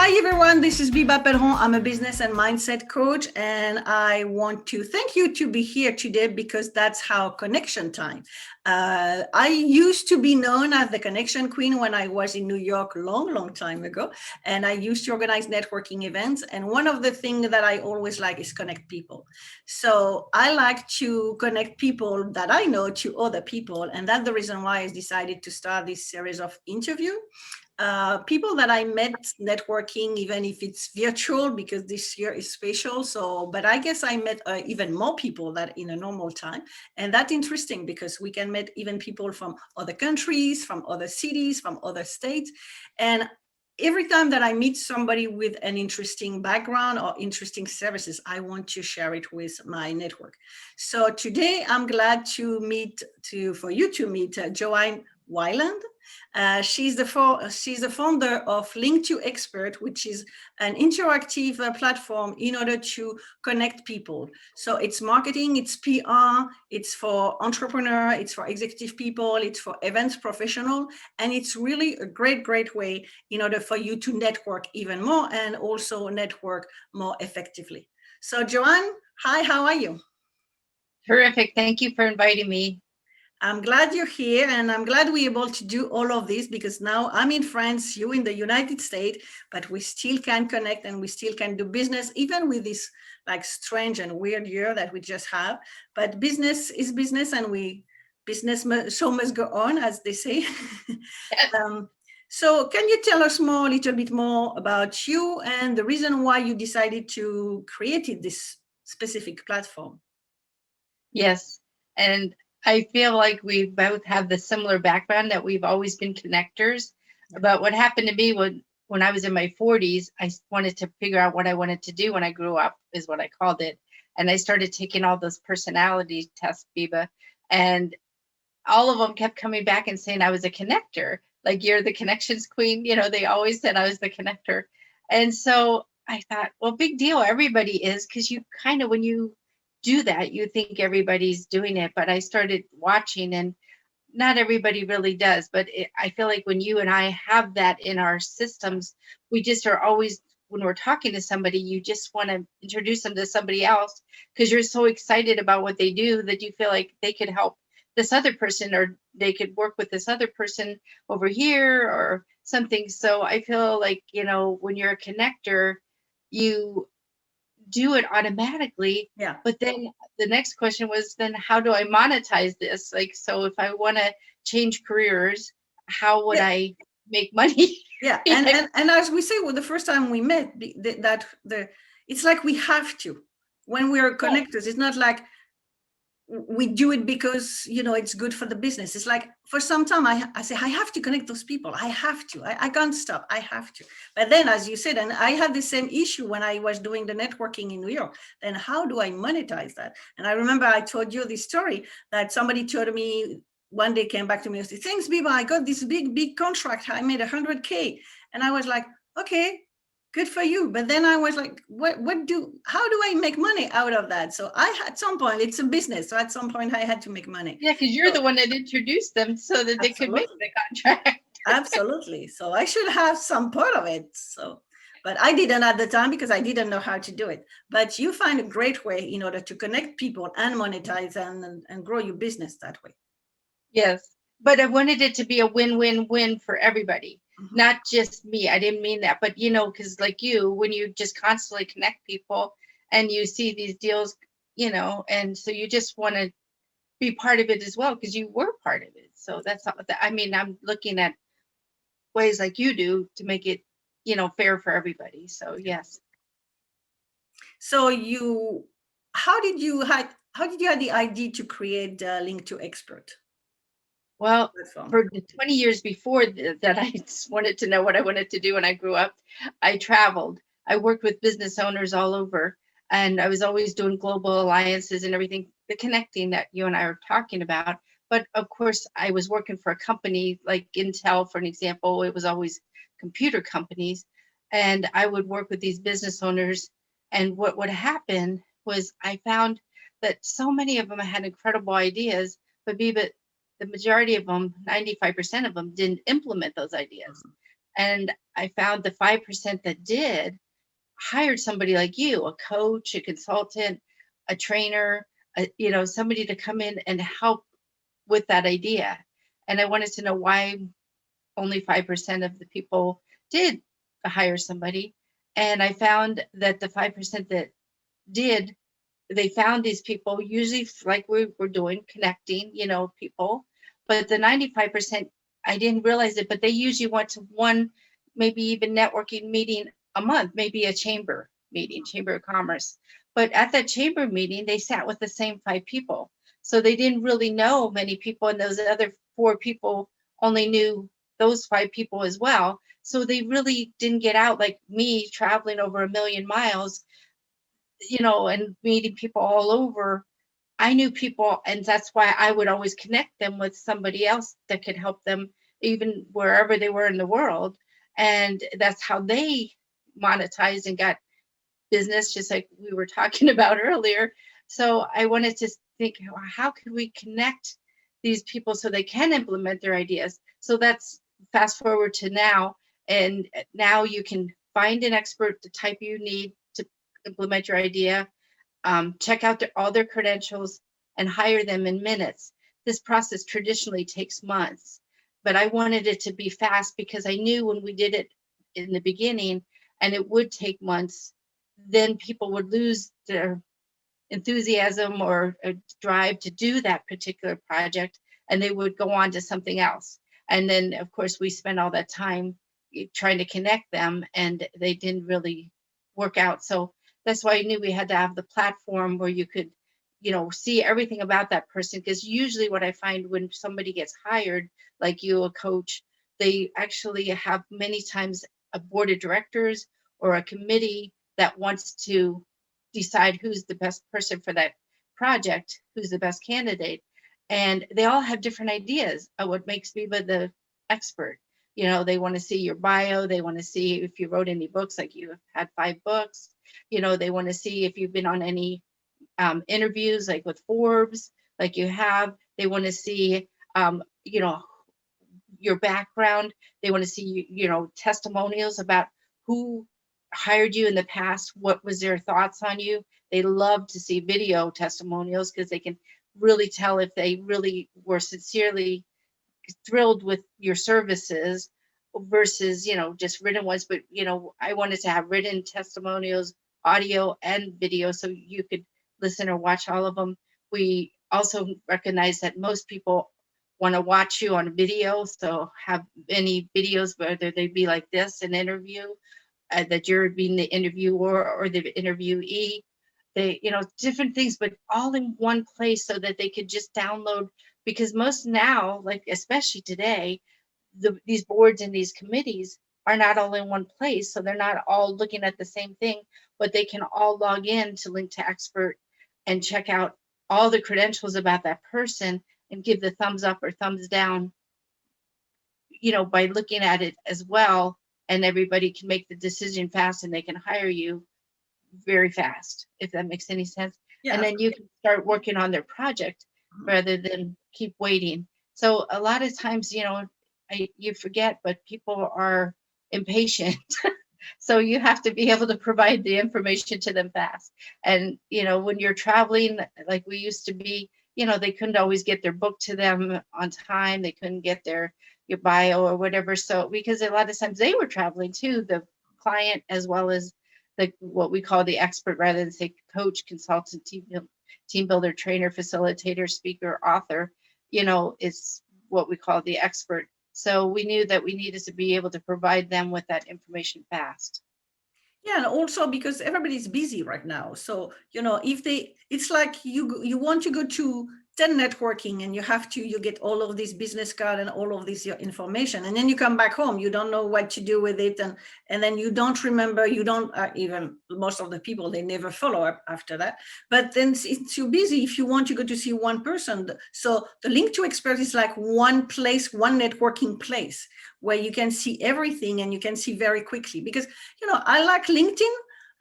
Hi everyone, this is Biba Pédron. I'm a business and mindset coach, and I want to thank you to be here today because that's how connection time. I used to be known as the connection queen when I was in New York long time ago, and I used to organize networking events. And one of the things that I always like is connect people. So I like to connect people that I know to other people, and that's the reason why I decided to start this series of interview. People that I met networking, even if it's virtual, because this year is special. So, but I guess I met even more people that in a normal time. And that's interesting because we can meet even people from other countries, from other cities, from other states. And every time that I meet somebody with an interesting background or interesting services, I want to share it with my network. So today I'm glad for you to meet Joanne Weiland. She's the founder of LinktoExperts, which is an interactive platform in order to connect people. So it's marketing, it's PR, it's for entrepreneur, it's for executive people, it's for events professional, and it's really a great way in order for you to network even more and also network more effectively. So Joanne, hi, how are you? Terrific. Thank you for inviting me. I'm glad you're here, and I'm glad we're able to do all of this because now I'm in France, you in the United States, but we still can connect and we still can do business, even with this like strange and weird year that we just have. But business is business, and show must go on, as they say. um, so, can you tell us a little bit more about you and the reason why you decided to create this specific platform? Yes. And I feel like we both have the similar background that we've always been connectors. But what happened to me when I was in my 40s, I wanted to figure out what I wanted to do when I grew up, is what I called it. And I started taking all those personality tests, Biba, and all of them kept coming back and saying I was a connector. Like, you're the connections queen. They always said I was the connector. And so I thought, well, big deal. Everybody is, because you kind of, when you do that, you think everybody's doing it. But I started watching, and not everybody really does. But I feel like when you and I have that in our systems, we just are always, when we're talking to somebody, you just want to introduce them to somebody else because you're so excited about what they do that you feel like they could help this other person, or they could work with this other person over here or something. So I feel like, when you're a connector, you do it automatically. Yeah. But then the next question was, then how do I monetize this? Like, so if I want to change careers, how would Yeah. I make money? Yeah, and as we say, well, the first time we met, it's like we have to when we are Yeah. connectors. It's not like we do it because it's good for the business. It's like for some time I say I have to connect those people. I have to. I can't stop. I have to. But then, as you said, and I had the same issue when I was doing the networking in New York. Then how do I monetize that? And I remember I told you this story that somebody told me one day, came back to me and said, "Thanks, Biba. I got this big contract. I made 100K." And I was like, "Okay, good for you." But then I was like, how do I make money out of that? So at some point, it's a business. So at some point I had to make money. Yeah, because you're So the one that introduced them so that they could make absolutely. the contract. Absolutely. So I should have some part of it. So, but I didn't at the time because I didn't know how to do it. But you find a great way in order to connect people and monetize and grow your business that way. Yes. But I wanted it to be a win-win-win for everybody, Mhm. not just me. I didn't mean that. But, because like you, when you just constantly connect people and you see these deals, and so you just want to be part of it as well because you were part of it. So that's all. I mean, I'm looking at ways like you do to make it, fair for everybody. So yes. So how did you have the idea to create Link to Expert Well, platform? for the 20 years before that, I just wanted to know what I wanted to do when I grew up. I traveled. I worked with business owners all over, and I was always doing global alliances and everything, the connecting that you and I are talking about. But of course, I was working for a company like Intel, for an example. It was always computer companies, and I would work with these business owners. And what would happen was I found that so many of them had incredible ideas, but the majority of them, 95% of them, didn't implement those ideas. And I found the 5% that did hired somebody like you, a coach, a consultant, a trainer, somebody to come in and help with that idea. And I wanted to know why only 5% of the people did hire somebody. And I found that the 5% that did, they found these people usually like we were doing, connecting, people. But the 95%, I didn't realize it, but they usually went to one, maybe even networking meeting a month, maybe a chamber meeting, chamber of commerce. But at that chamber meeting, they sat with the same 5 people. So they didn't really know many people, and those other 4 people only knew those 5 people as well. So they really didn't get out like me traveling over 1,000,000 miles, and meeting people all over. I knew people, and that's why I would always connect them with somebody else that could help them, even wherever they were in the world. And that's how they monetized and got business, just like we were talking about earlier. So I wanted to think, how could we connect these people so they can implement their ideas? So that's fast forward to now. And now you can find an expert, the type you need to implement your idea, check out all their credentials, and hire them in minutes. This process traditionally takes months, but I wanted it to be fast because I knew when we did it in the beginning and it would take months, then people would lose their enthusiasm or drive to do that particular project, and they would go on to something else. And then, of course, we spent all that time trying to connect them, and they didn't really work out. So that's why I knew we had to have the platform where you could, see everything about that person. Because usually what I find when somebody gets hired, like you, a coach, they actually have many times a board of directors or a committee that wants to decide who's the best person for that project, who's the best candidate. And they all have different ideas of what makes Biba the expert. They want to see your bio. They want to see if you wrote any books, like you have had 5 books. They want to see if you've been on any interviews, like with Forbes, like you have. They want to see, your background. They want to see, testimonials about who hired you in the past, what was their thoughts on you. They love to see video testimonials because they can really tell if they really were sincerely thrilled with your services versus, just written ones. But, I wanted to have written testimonials, audio and video, so you could listen or watch all of them. We also recognize that most people want to watch you on video, so have any videos, whether they be like this, an interview, that you're being the interviewer or the interviewee, they, different things, but all in one place so that they could just download. Because most now, like especially today, these boards and these committees are not all in one place, so they're not all looking at the same thing, but they can all log in to LinktoExpert and check out all the credentials about that person and give the thumbs up or thumbs down, by looking at it as well. And everybody can make the decision fast, and they can hire you very fast, if that makes any sense. Yeah. And then you can start working on their project rather than keep waiting. So a lot of times, you forget, but people are impatient. So you have to be able to provide the information to them fast. And, when you're traveling, like we used to be, they couldn't always get their book to them on time. They couldn't get your bio or whatever. So, because a lot of times they were traveling too, the client, as well as what we call the expert, rather than say coach, consultant, team builder, trainer, facilitator, speaker, author, is what we call the expert. So we knew that we needed to be able to provide them with that information fast. Yeah, and also because everybody's busy right now. So, it's like you want to go to 10 networking and you get all of this business card and all of this your information. And then you come back home, you don't know what to do with it. And then you don't remember, even most of the people, they never follow up after that. But then it's too busy if you want to go to see one person. So the LinktoExperts is like one place, one networking place where you can see everything and you can see very quickly. Because, I like LinkedIn.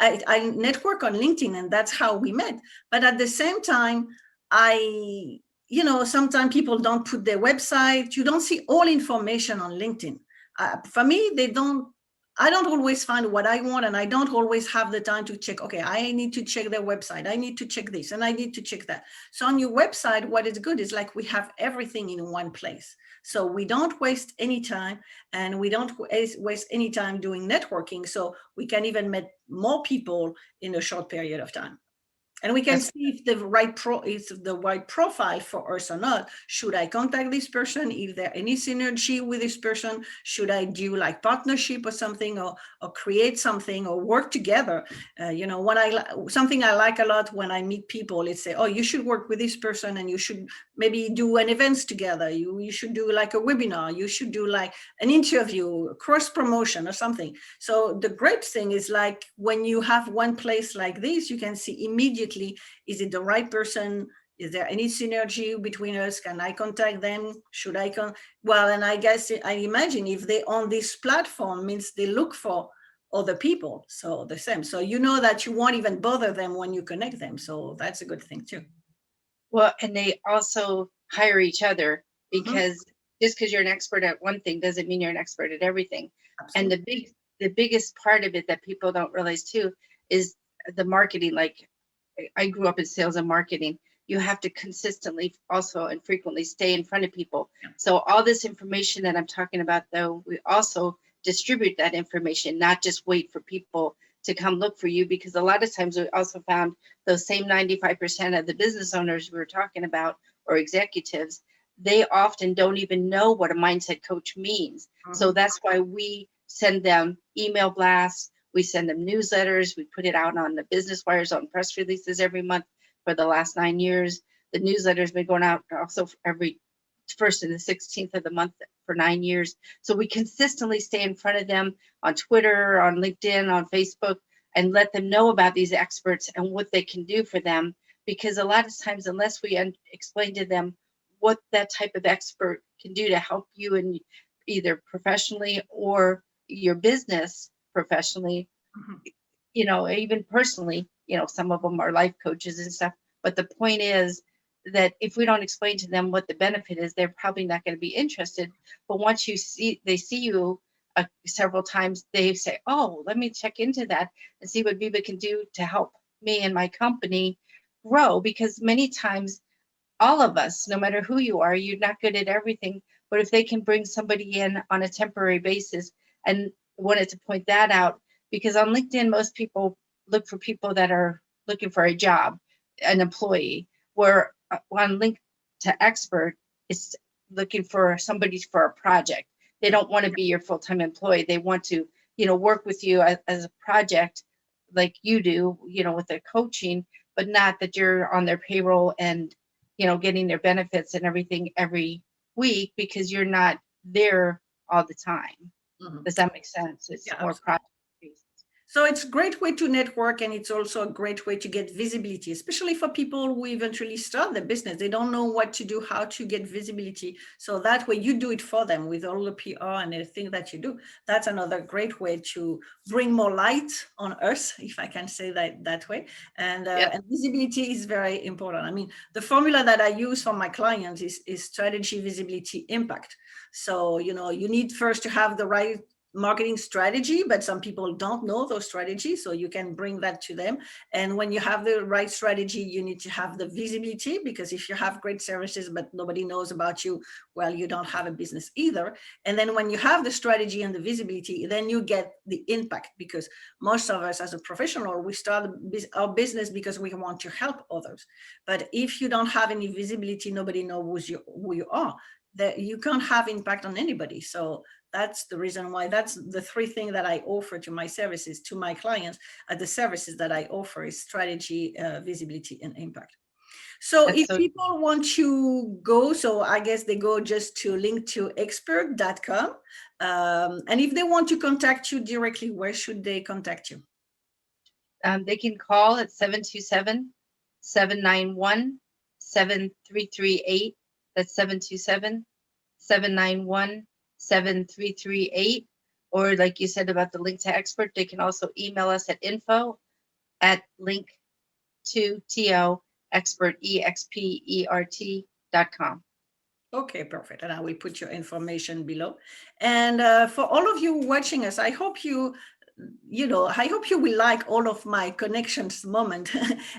I network on LinkedIn, and that's how we met. But at the same time, sometimes people don't put their website. You don't see all information on LinkedIn. for me, I don't always find what I want, and I don't always have the time to check, okay, I need to check their website. I need to check this and I need to check that. So on your website, what is good is like we have everything in one place. So we don't waste any time, and we don't waste any time doing networking. So we can even meet more people in a short period of time. And we can That's see if the right profile for us or not. Should I contact this person? Is there any synergy with this person? Should I do like partnership or something, or create something, or work together? Something I like a lot when I meet people, is say, oh, you should work with this person, and you should maybe do an events together. You should do like a webinar. You should do like an interview, cross promotion or something. So the great thing is like when you have one place like this, you can see immediately, is it the right person? Is there any synergy between us? Can I contact them? Should I well, and I guess I imagine if they on this platform means they look for other people. So the same. So you know that you won't even bother them when you connect them. So that's a good thing too. well, and they also hire each other, Mhm. because just because you're an expert at one thing doesn't mean you're an expert at everything. And Absolutely. the biggest part of it that people don't realize too is the marketing. Like, I grew up in sales and marketing. You have to consistently also and frequently stay in front of people. Yeah. So all this information that I'm talking about, though, we also distribute that information, not just wait for people to come look for you, because a lot of times we also found those same 95% of the business owners we were talking about, or executives, they often don't even know what a mindset coach means. So Mhm. that's why we send them email blasts, we send them newsletters. We put it out on the business wires, on press releases every month for the last 9 years. The newsletter's been going out also every first and the 16th of the month for 9 years. So we consistently stay in front of them on Twitter, on LinkedIn, on Facebook, and let them know about these experts and what they can do for them. Because a lot of times, unless we explain to them what that type of expert can do to help you in either professionally or your business professionally, Mhm. even personally, some of them are life coaches and stuff. But the point is that if we don't explain to them what the benefit is, they're probably not going to be interested. But once they see you several times, they say, oh, let me check into that and see what Biba can do to help me and my company grow. Because many times, all of us, no matter who you are, you're not good at everything. But if they can bring somebody in on a temporary basis, and wanted to point that out, because on LinkedIn, most people look for people that are looking for a job, an employee, where on Link to Expert, it's looking for somebody for a project. They don't want to be your full-time employee. They want to, work with you as a project like you do, with their coaching, but not that you're on their payroll and getting their benefits and everything every week, because you're not there all the time. Mhm. Does that make sense? It's Yeah, more absolutely. project based. So it's a great way to network, and it's also a great way to get visibility, especially for people who eventually start their business. They don't know what to do, how to get visibility. So that way you do it for them with all the PR and everything that you do. That's another great way to bring more light on us, if I can say that way. Yep. And visibility is very important. I mean, the formula that I use for my clients is strategy, visibility, impact. So, you need first to have the right marketing strategy, but some people don't know those strategies, so you can bring that to them. And when you have the right strategy, you need to have the visibility, because if you have great services but nobody knows about you, well, you don't have a business either. And then when you have the strategy and the visibility, then you get the impact, because most of us as a professional, we start our business because we want to help others. But if you don't have any visibility, nobody knows who you are, that you can't have impact on anybody. So that's the reason why, that's the three things that I offer to my services, to my clients. The services that I offer is strategy, visibility, and impact. So That's if so. people want to go, so I guess they go just to linktoexpert.com. And if they want to contact you directly, where should they contact you? They can call at 727-791-7338. That's 727-791-7338. Or like you said about the Link to Expert, they can also email us at info@link to expert.com. Okay, perfect. And I will put your information below. And for all of you watching us, I hope I hope you will like all of my connections moment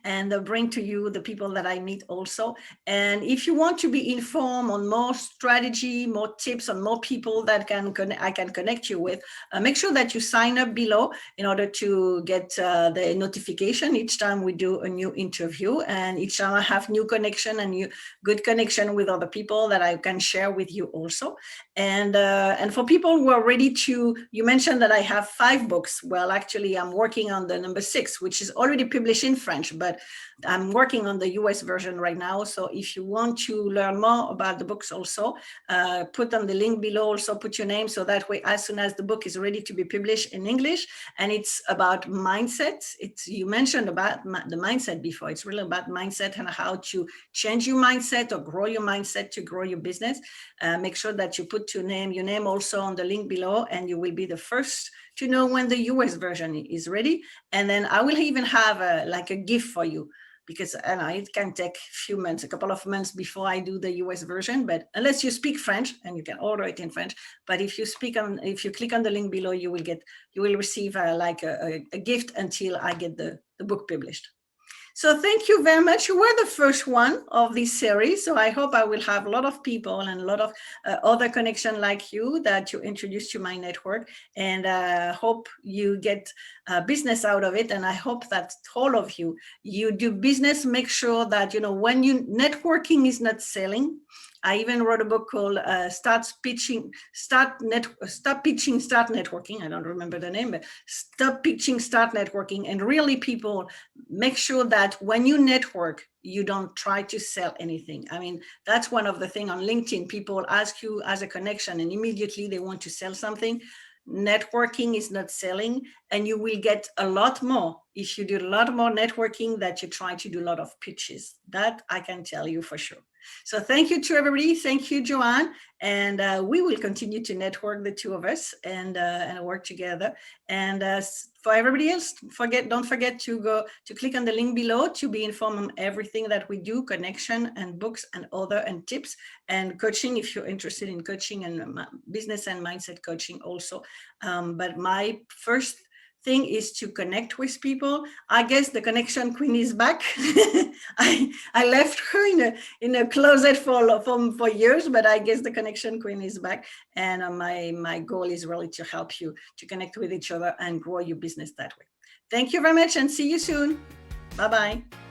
and bring to you the people that I meet also. And if you want to be informed on more strategy, more tips on more people that I can connect you with, make sure that you sign up below in order to get the notification each time we do a new interview, and each time I have new connection and new good connection with other people that I can share with you also. And for people who are ready to, you mentioned that I have 5 books. Well, actually, I'm working on the number 6, which is already published in French, but I'm working on the US version right now. So if you want to learn more about the books also, put on the link below, also put your name. So that way, as soon as the book is ready to be published in English, and it's about mindset. You mentioned about the mindset before. It's really about mindset and how to change your mindset or grow your mindset to grow your business. Make sure that you put your name also on the link below, and you will be the first to know when the US version is ready. And then I will even have a gift for you, because I know it can take a few months, a couple of months before I do the US version, but unless you speak French, and you can order it in French. But if you click on the link below, you will receive a gift until I get the book published. So thank you very much. You were the first one of this series. So I hope I will have a lot of people and a lot of other connection like you that you introduce to my network, and hope you get business out of it. And I hope that all of you do business. Make sure that, when networking is not selling. I even wrote a book called Stop Pitching, Start Networking. I don't remember the name, but Stop Pitching, Start Networking. And really, people, make sure that when you network, you don't try to sell anything. I mean, that's one of the things on LinkedIn. People ask you as a connection, and immediately they want to sell something. Networking is not selling, and you will get a lot more if you do a lot more networking that you try to do a lot of pitches. That I can tell you for sure. So thank you to everybody. Thank you, Joanne. And we will continue to network, the two of us, and work together. And for everybody else, don't forget to go to click on the link below to be informed on everything that we do, connection and books and other and tips and coaching if you're interested in coaching and business and mindset coaching also. But my first thing is to connect with people. I guess the connection queen is back. I left her in a closet for years, but I guess the connection queen is back. And my goal is really to help you to connect with each other and grow your business that way. Thank you very much, and see you soon. Bye-bye.